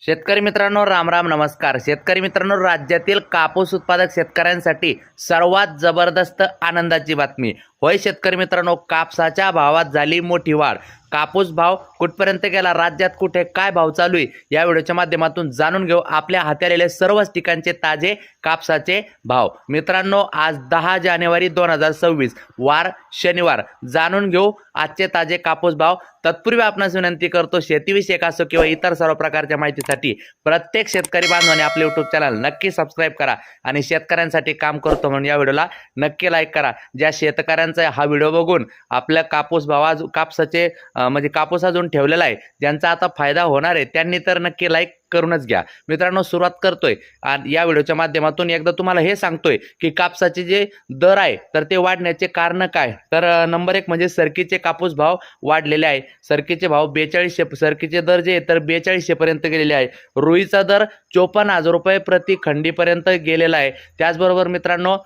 शेतकरी मित्रांनो, राम राम नमस्कार. शेतकरी मित्रांनो, राज्यातील कापूस उत्पादक शेतकऱ्यांसाठी सर्वात जबरदस्त आनंदाची बातमी. होय शेतकरी मित्रांनो, कापसाच्या भावात झाली मोठी वाढ. कापूस भाव कुठपर्यंत गेला, राज्यात कुठे काय भाव चालू आहे, या व्हिडिओच्या माध्यमातून जाणून घेऊ आपल्या हाती आलेले सर्वच ठिकाणचे ताजे कापसाचे भाव. मित्रांनो, आज 10 जानेवारी 2026 वार शनिवार. जाणून घेऊ आजचे ताजे कापूस भाव. तत्पूर्वी आपणास विनंती करतो, शेतीविषयक असो किंवा इतर सर्व प्रकारच्या माहितीसाठी प्रत्येक शेतकरी बांधवाने आपले यूट्यूब चॅनल नक्की सबस्क्राईब करा आणि शेतकऱ्यांसाठी काम करतो म्हणून या व्हिडिओला नक्की लाईक करा. ज्या शेतकऱ्यांचा हा व्हिडिओ बघून आपल्या कापसाचे म्हणजे कापूस अजून ठेवलेला आहे, ज्यांचा आता फायदा होणार आहे, त्यांनी तर नक्की लाईक करूनच घ्या. मित्रांनो, सुरुवात करतोय आणि या व्हिडिओच्या माध्यमातून एकदा तुम्हाला हे सांगतोय की कापसाचे जे दर आहे तर ते वाढण्याचे कारण काय. तर नंबर 1 म्हणजे सरकीचे कापूस भाव वाढलेले आहे. सरकीचे भाव 4200, सरकीचे दर जे तर 4200 पर्यंत गेलेले आहे. रुईचा दर 54,000 रुपये प्रति खंडीपर्यंत गेलेला आहे. त्याचबरोबर मित्रांनो,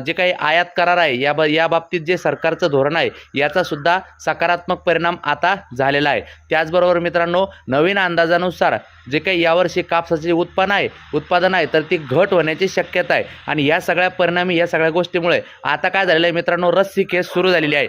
जे काही आयात करार आहे या बाबतीत जे सरकारचं धोरण आहे याचा सुद्धा सकारात्मक परिणाम आता झालेला आहे. त्याचबरोबर मित्रांनो, नवीन अंदाजानुसार जे काही यावर्षी कापसाचे उत्पादन आहे तर ती घट होण्याची शक्यता आहे. आणि या सगळ्या परिणामी या सगळ्या गोष्टीमुळे आता काय झालेलं आहे मित्रांनो, रस्सी केस सुरू झालेली आहे.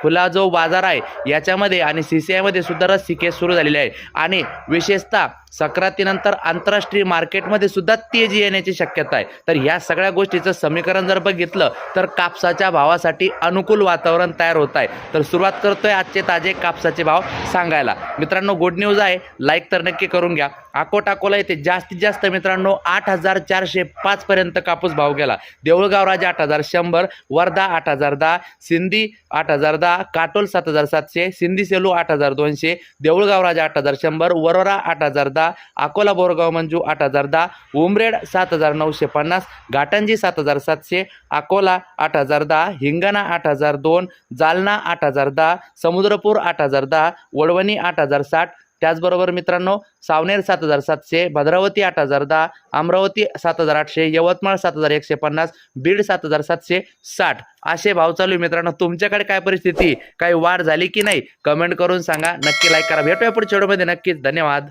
खुला जो बाजार आहे याच्यामध्ये आणि CCI मध्ये सुद्धा रस्सी केस सुरू झालेली आहे. आणि विशेषतः संक्रांतीनंतर आंतरराष्ट्रीय मार्केटमध्ये सुद्धा तेजी येण्याची शक्यता आहे. तर ह्या सगळ्या गोष्टीचं समीकरण जर बघितलं तर कापसाच्या भावासाठी अनुकूल वातावरण तयार होत आहे. तर सुरुवात करतोय आजचे ताजे कापसाचे भाव सांगायला. मित्रांनो, गुड न्यूज आहे, लाईक तर नक्की करून घ्या. अकोला येथे जास्तीत जास्त मित्रांनो 8,405 पर्यंत कापूस भाव गेला. देऊळगाव राजा 8,100, वर्धा 8,010, सिंधी 8,010, काटोल 7,700, सिंधी सेलू 8,200, देऊळगाव राजा 8,100, वरोरा 8,010, अकोला बोरगाव मंजू 8,010, उमरेड 7,950, घाटंजी 7,700, अकोला 8,010, हिंगणा 8,002, जालना 8,010, समुद्रपूर 8,010, वडवणी 8,060. त्याचबरोबर मित्रांनो, सावनेर 7,700, भद्रावती 8,010, अमरावती 7,800, यवतमाळ 7,150, बीड 7,760 असे भाव चालू आहे. मित्रांनो, तुमच्याकडे काय परिस्थिती, काही वाढ झाली की नाही, कमेंट करून सांगा. नक्की लाईक करा. भेटूया पुढच्या व्हिडिओमध्ये. नक्कीच धन्यवाद.